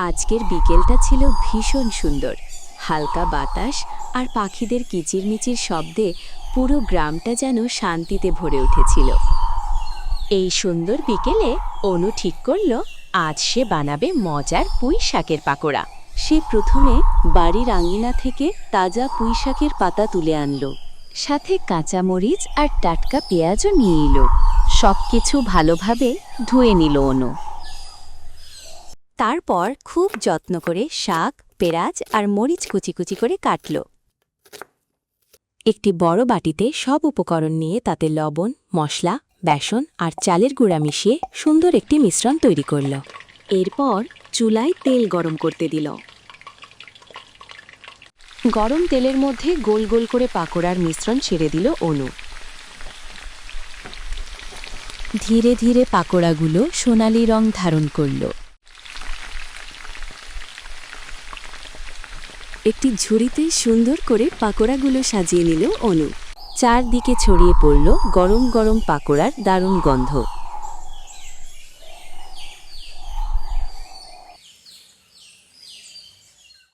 আজকের বিকেলটা ছিল ভীষণ সুন্দর। হালকা বাতাস আর পাখিদের কিচিরমিচির শব্দে পুরো গ্রামটা যেন শান্তিতে ভরে উঠেছিল। এই সুন্দর বিকেলে অনু ঠিক করল আজ সে বানাবে মজার পুঁই শাকের পাকোড়া। সে প্রথমে বাড়ির আঙিনা থেকে তাজা পুঁই শাকের পাতা তুলে আনলো, সাথে কাঁচামরিচ আর টাটকা পেঁয়াজও নিয়ে এলো। সবকিছু ভালোভাবে ধুয়ে নিল অনু। তারপর খুব যত্ন করে শাক, পেঁয়াজ আর মরিচ কুচি কুচি করে কাটল। একটি বড় বাটিতে সব উপকরণ নিয়ে তাতে লবণ, মশলা, বেসন আর চালের গুঁড়া মিশিয়ে সুন্দর একটি মিশ্রণ তৈরি করল। এরপর চুলায় তেল গরম করতে দিল। গরম তেলের মধ্যে গোল গোল করে পাকোড়ার মিশ্রণ ছেড়ে দিল অনু। ধীরে ধীরে পাকোড়াগুলো সোনালি রং ধারণ করল। একটি ঝুড়িতে সুন্দর করে পাকোড়াগুলো সাজিয়ে নিল অনু। চারদিকে ছড়িয়ে পড়ল গরম গরম পাকোড়ার দারুণ গন্ধ।